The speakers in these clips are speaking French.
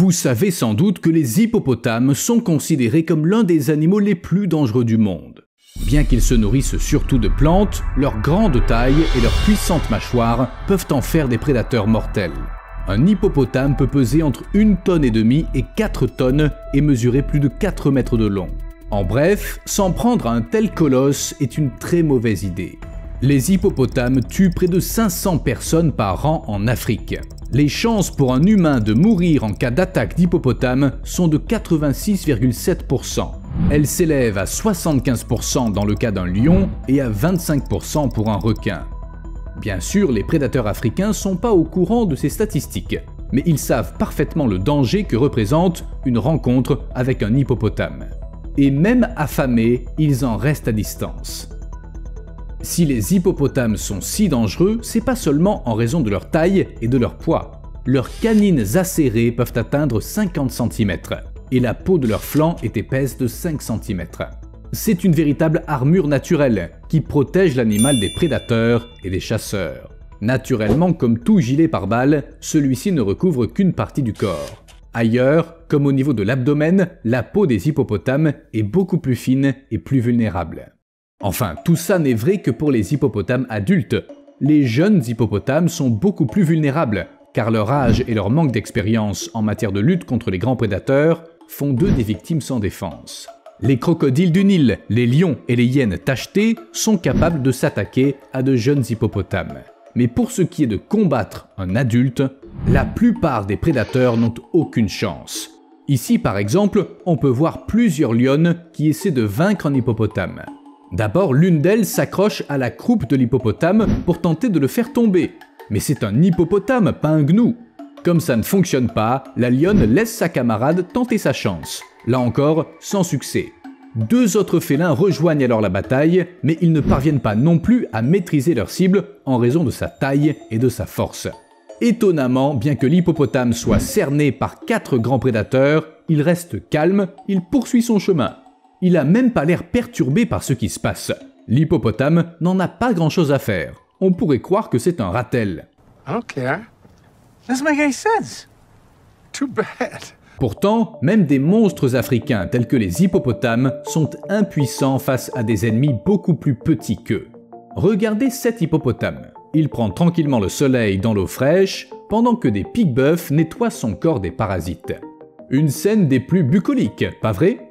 Vous savez sans doute que les hippopotames sont considérés comme l'un des animaux les plus dangereux du monde. Bien qu'ils se nourrissent surtout de plantes, leur grande taille et leur puissante mâchoire peuvent en faire des prédateurs mortels. Un hippopotame peut peser entre 1,5 tonne et 4 tonnes et mesurer plus de 4 mètres de long. En bref, s'en prendre à un tel colosse est une très mauvaise idée. Les hippopotames tuent près de 500 personnes par an en Afrique. Les chances pour un humain de mourir en cas d'attaque d'hippopotame sont de 86,7%. Elles s'élèvent à 75% dans le cas d'un lion et à 25% pour un requin. Bien sûr, les prédateurs africains ne sont pas au courant de ces statistiques, mais ils savent parfaitement le danger que représente une rencontre avec un hippopotame. Et même affamés, ils en restent à distance. Si les hippopotames sont si dangereux, c'est pas seulement en raison de leur taille et de leur poids. Leurs canines acérées peuvent atteindre 50 cm et la peau de leur flanc est épaisse de 5 cm. C'est une véritable armure naturelle qui protège l'animal des prédateurs et des chasseurs. Naturellement, comme tout gilet pare-balles, celui-ci ne recouvre qu'une partie du corps. Ailleurs, comme au niveau de l'abdomen, la peau des hippopotames est beaucoup plus fine et plus vulnérable. Enfin, tout ça n'est vrai que pour les hippopotames adultes. Les jeunes hippopotames sont beaucoup plus vulnérables, car leur âge et leur manque d'expérience en matière de lutte contre les grands prédateurs font d'eux des victimes sans défense. Les crocodiles du Nil, les lions et les hyènes tachetées sont capables de s'attaquer à de jeunes hippopotames. Mais pour ce qui est de combattre un adulte, la plupart des prédateurs n'ont aucune chance. Ici par exemple, on peut voir plusieurs lionnes qui essaient de vaincre un hippopotame. D'abord, l'une d'elles s'accroche à la croupe de l'hippopotame pour tenter de le faire tomber. Mais c'est un hippopotame, pas un gnou. Comme ça ne fonctionne pas, la lionne laisse sa camarade tenter sa chance. Là encore, sans succès. Deux autres félins rejoignent alors la bataille, mais ils ne parviennent pas non plus à maîtriser leur cible en raison de sa taille et de sa force. Étonnamment, bien que l'hippopotame soit cerné par 4 grands prédateurs, il reste calme, il poursuit son chemin. Il a même pas l'air perturbé par ce qui se passe. L'hippopotame n'en a pas grand-chose à faire. On pourrait croire que c'est un ratel. I don't care. Doesn't make any sense. Too bad. Pourtant, même des monstres africains tels que les hippopotames sont impuissants face à des ennemis beaucoup plus petits qu'eux. Regardez cet hippopotame. Il prend tranquillement le soleil dans l'eau fraîche pendant que des pique-bœufs nettoient son corps des parasites. Une scène des plus bucoliques, pas vrai ?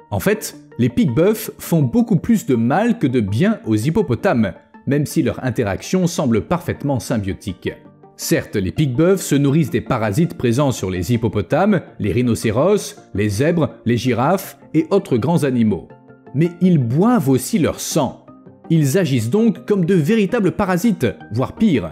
En fait, les pique-bœufs font beaucoup plus de mal que de bien aux hippopotames, même si leur interaction semble parfaitement symbiotique. Certes, les pique-bœufs se nourrissent des parasites présents sur les hippopotames, les rhinocéros, les zèbres, les girafes et autres grands animaux. Mais ils boivent aussi leur sang. Ils agissent donc comme de véritables parasites, voire pire.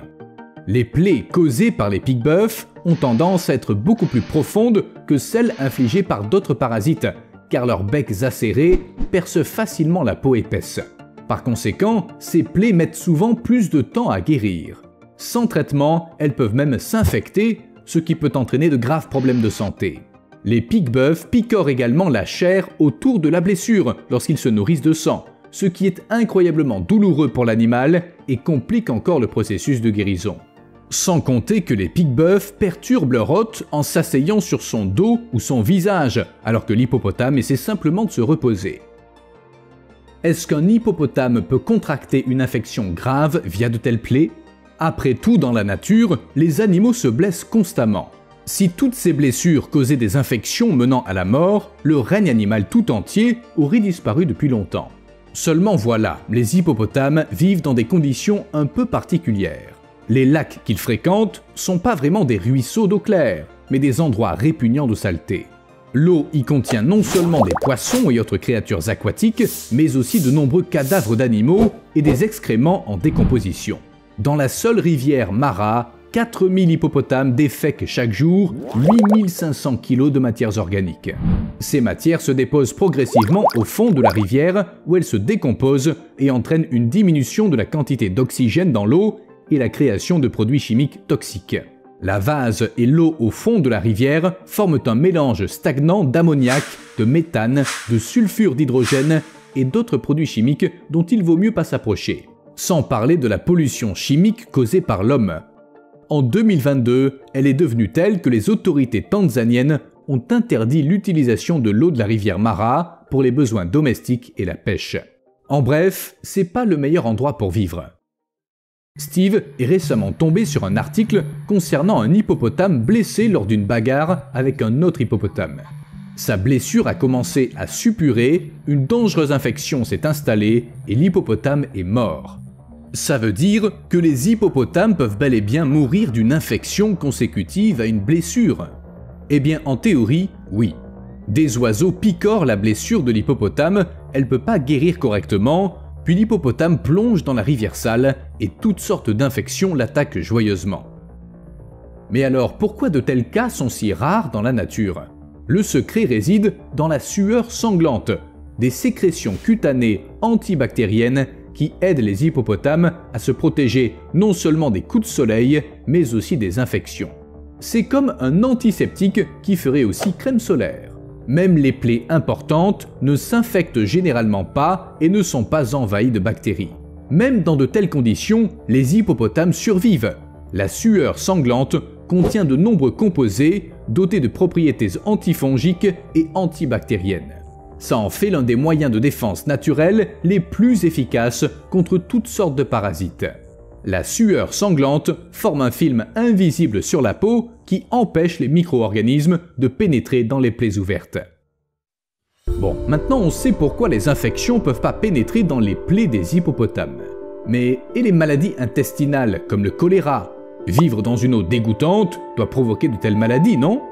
Les plaies causées par les pique-bœufs ont tendance à être beaucoup plus profondes que celles infligées par d'autres parasites, car leurs becs acérés percent facilement la peau épaisse. Par conséquent, ces plaies mettent souvent plus de temps à guérir. Sans traitement, elles peuvent même s'infecter, ce qui peut entraîner de graves problèmes de santé. Les pique-bœufs picorent également la chair autour de la blessure lorsqu'ils se nourrissent de sang, ce qui est incroyablement douloureux pour l'animal et complique encore le processus de guérison. Sans compter que les pique-bœufs perturbent leur hôte en s'asseyant sur son dos ou son visage, alors que l'hippopotame essaie simplement de se reposer. Est-ce qu'un hippopotame peut contracter une infection grave via de telles plaies ? Après tout, dans la nature, les animaux se blessent constamment. Si toutes ces blessures causaient des infections menant à la mort, le règne animal tout entier aurait disparu depuis longtemps. Seulement voilà, les hippopotames vivent dans des conditions un peu particulières. Les lacs qu'ils fréquentent sont pas vraiment des ruisseaux d'eau claire, mais des endroits répugnants de saleté. L'eau y contient non seulement des poissons et autres créatures aquatiques, mais aussi de nombreux cadavres d'animaux et des excréments en décomposition. Dans la seule rivière Mara, 4000 hippopotames défèquent chaque jour 8500 kg de matières organiques. Ces matières se déposent progressivement au fond de la rivière où elles se décomposent et entraînent une diminution de la quantité d'oxygène dans l'eau et la création de produits chimiques toxiques. La vase et l'eau au fond de la rivière forment un mélange stagnant d'ammoniac, de méthane, de sulfure d'hydrogène et d'autres produits chimiques dont il vaut mieux pas s'approcher. Sans parler de la pollution chimique causée par l'homme. En 2022, elle est devenue telle que les autorités tanzaniennes ont interdit l'utilisation de l'eau de la rivière Mara pour les besoins domestiques et la pêche. En bref, c'est pas le meilleur endroit pour vivre. Steve est récemment tombé sur un article concernant un hippopotame blessé lors d'une bagarre avec un autre hippopotame. Sa blessure a commencé à suppurer, une dangereuse infection s'est installée et l'hippopotame est mort. Ça veut dire que les hippopotames peuvent bel et bien mourir d'une infection consécutive à une blessure. Eh bien, en théorie, oui. Des oiseaux picorent la blessure de l'hippopotame, elle ne peut pas guérir correctement, puis l'hippopotame plonge dans la rivière sale et toutes sortes d'infections l'attaquent joyeusement. Mais alors, pourquoi de tels cas sont si rares dans la nature? Le secret réside dans la sueur sanglante, des sécrétions cutanées antibactériennes qui aident les hippopotames à se protéger non seulement des coups de soleil, mais aussi des infections. C'est comme un antiseptique qui ferait aussi crème solaire. Même les plaies importantes ne s'infectent généralement pas et ne sont pas envahies de bactéries. Même dans de telles conditions, les hippopotames survivent. La sueur sanglante contient de nombreux composés dotés de propriétés antifongiques et antibactériennes. Ça en fait l'un des moyens de défense naturels les plus efficaces contre toutes sortes de parasites. La sueur sanglante forme un film invisible sur la peau qui empêche les micro-organismes de pénétrer dans les plaies ouvertes. Bon, maintenant on sait pourquoi les infections ne peuvent pas pénétrer dans les plaies des hippopotames. Mais et les maladies intestinales comme le choléra? Vivre dans une eau dégoûtante doit provoquer de telles maladies, non?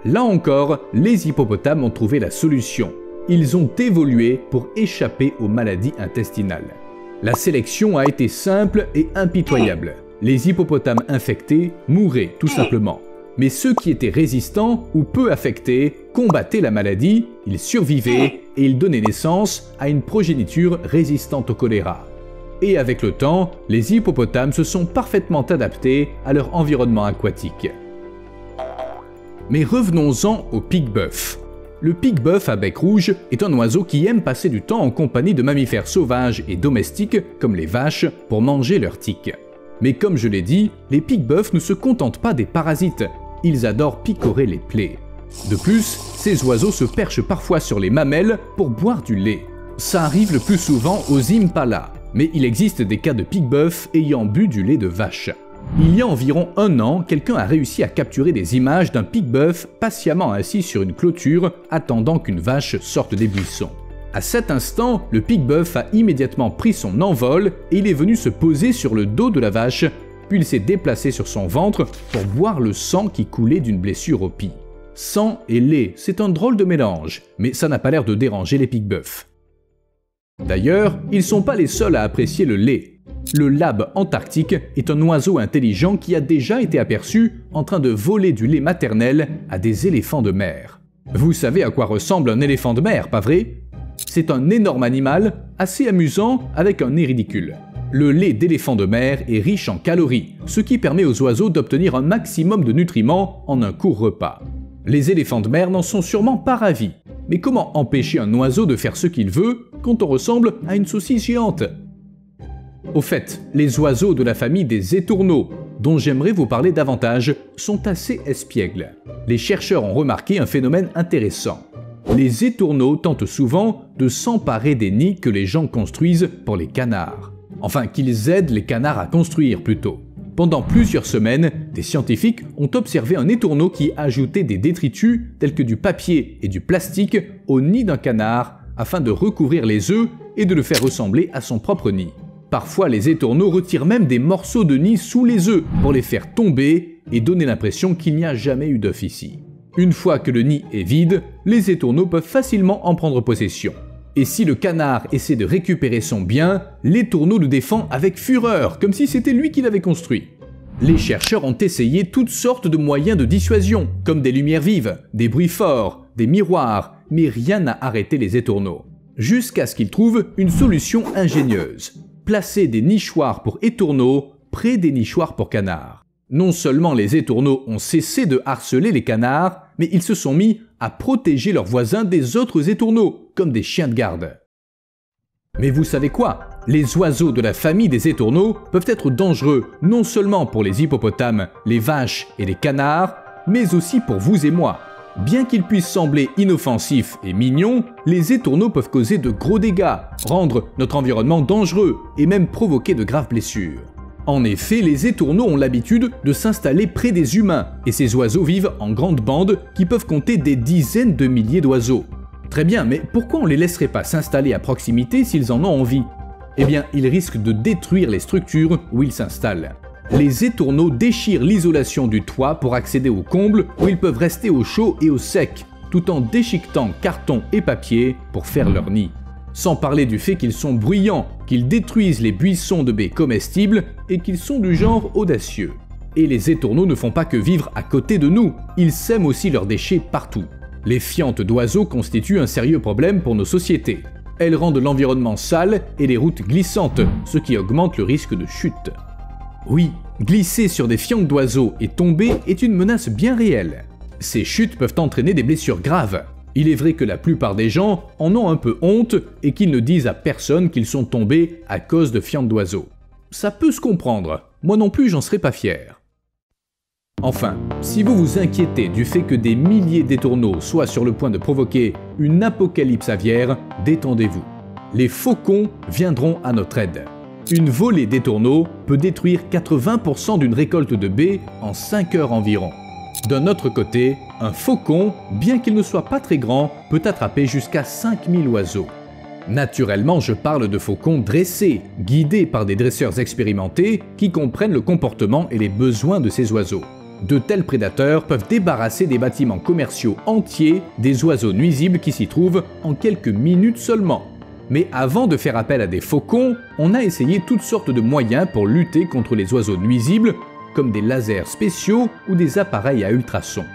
Là encore, les hippopotames ont trouvé la solution. Ils ont évolué pour échapper aux maladies intestinales. La sélection a été simple et impitoyable. Les hippopotames infectés mouraient tout simplement. Mais ceux qui étaient résistants ou peu affectés combattaient la maladie, ils survivaient et ils donnaient naissance à une progéniture résistante au choléra. Et avec le temps, les hippopotames se sont parfaitement adaptés à leur environnement aquatique. Mais revenons-en au pique-bœuf. Le pique-bœuf à bec rouge est un oiseau qui aime passer du temps en compagnie de mammifères sauvages et domestiques comme les vaches pour manger leurs tiques. Mais comme je l'ai dit, les pique-bœufs ne se contentent pas des parasites, ils adorent picorer les plaies. De plus, ces oiseaux se perchent parfois sur les mamelles pour boire du lait. Ça arrive le plus souvent aux impalas, mais il existe des cas de pique-bœuf ayant bu du lait de vache. Il y a environ 1 an, quelqu'un a réussi à capturer des images d'un pique-bœuf patiemment assis sur une clôture attendant qu'une vache sorte des buissons. À cet instant, le pique-bœuf a immédiatement pris son envol et il est venu se poser sur le dos de la vache, puis il s'est déplacé sur son ventre pour boire le sang qui coulait d'une blessure au pis. Sang et lait, c'est un drôle de mélange, mais ça n'a pas l'air de déranger les pique-bœufs. D'ailleurs, ils ne sont pas les seuls à apprécier le lait. Le labe antarctique est un oiseau intelligent qui a déjà été aperçu en train de voler du lait maternel à des éléphants de mer. Vous savez à quoi ressemble un éléphant de mer, pas vrai? C'est un énorme animal, assez amusant, avec un nez ridicule. Le lait d'éléphant de mer est riche en calories, ce qui permet aux oiseaux d'obtenir un maximum de nutriments en un court repas. Les éléphants de mer n'en sont sûrement pas ravis. Mais comment empêcher un oiseau de faire ce qu'il veut quand on ressemble à une saucisse géante? Au fait, les oiseaux de la famille des étourneaux, dont j'aimerais vous parler davantage, sont assez espiègles. Les chercheurs ont remarqué un phénomène intéressant. Les étourneaux tentent souvent de s'emparer des nids que les gens construisent pour les canards. Enfin, qu'ils aident les canards à construire plutôt. Pendant plusieurs semaines, des scientifiques ont observé un étourneau qui ajoutait des détritus tels que du papier et du plastique au nid d'un canard afin de recouvrir les œufs et de le faire ressembler à son propre nid. Parfois, les étourneaux retirent même des morceaux de nid sous les œufs pour les faire tomber et donner l'impression qu'il n'y a jamais eu d'œuf ici. Une fois que le nid est vide, les étourneaux peuvent facilement en prendre possession. Et si le canard essaie de récupérer son bien, l'étourneau le défend avec fureur, comme si c'était lui qui l'avait construit. Les chercheurs ont essayé toutes sortes de moyens de dissuasion, comme des lumières vives, des bruits forts, des miroirs, mais rien n'a arrêté les étourneaux. Jusqu'à ce qu'ils trouvent une solution ingénieuse. Placer des nichoirs pour étourneaux près des nichoirs pour canards. Non seulement les étourneaux ont cessé de harceler les canards, mais ils se sont mis à protéger leurs voisins des autres étourneaux, comme des chiens de garde. Mais vous savez quoi? Les oiseaux de la famille des étourneaux peuvent être dangereux non seulement pour les hippopotames, les vaches et les canards, mais aussi pour vous et moi. Bien qu'ils puissent sembler inoffensifs et mignons, les étourneaux peuvent causer de gros dégâts, rendre notre environnement dangereux et même provoquer de graves blessures. En effet, les étourneaux ont l'habitude de s'installer près des humains et ces oiseaux vivent en grandes bandes qui peuvent compter des dizaines de milliers d'oiseaux. Très bien, mais pourquoi on ne les laisserait pas s'installer à proximité s'ils en ont envie? Eh bien, ils risquent de détruire les structures où ils s'installent. Les étourneaux déchirent l'isolation du toit pour accéder aux combles où ils peuvent rester au chaud et au sec, tout en déchiquetant carton et papier pour faire leur nid. Sans parler du fait qu'ils sont bruyants, qu'ils détruisent les buissons de baies comestibles et qu'ils sont du genre audacieux. Et les étourneaux ne font pas que vivre à côté de nous, ils sèment aussi leurs déchets partout. Les fientes d'oiseaux constituent un sérieux problème pour nos sociétés. Elles rendent l'environnement sale et les routes glissantes, ce qui augmente le risque de chute. Oui, glisser sur des fientes d'oiseaux et tomber est une menace bien réelle. Ces chutes peuvent entraîner des blessures graves. Il est vrai que la plupart des gens en ont un peu honte et qu'ils ne disent à personne qu'ils sont tombés à cause de fientes d'oiseaux. Ça peut se comprendre, moi non plus j'en serais pas fier. Enfin, si vous vous inquiétez du fait que des milliers d'étourneaux soient sur le point de provoquer une apocalypse aviaire, détendez-vous. Les faucons viendront à notre aide. Une volée d'étourneaux peut détruire 80% d'une récolte de baies en 5 heures environ. D'un autre côté, un faucon, bien qu'il ne soit pas très grand, peut attraper jusqu'à 5000 oiseaux. Naturellement, je parle de faucons dressés, guidés par des dresseurs expérimentés qui comprennent le comportement et les besoins de ces oiseaux. De tels prédateurs peuvent débarrasser des bâtiments commerciaux entiers des oiseaux nuisibles qui s'y trouvent en quelques minutes seulement. Mais avant de faire appel à des faucons, on a essayé toutes sortes de moyens pour lutter contre les oiseaux nuisibles, comme des lasers spéciaux ou des appareils à ultrasons.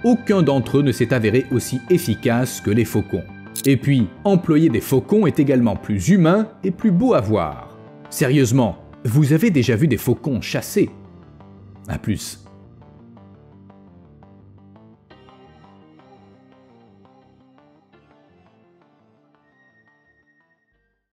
Aucun d'entre eux ne s'est avéré aussi efficace que les faucons. Et puis, employer des faucons est également plus humain et plus beau à voir. Sérieusement, vous avez déjà vu des faucons chasser? À plus.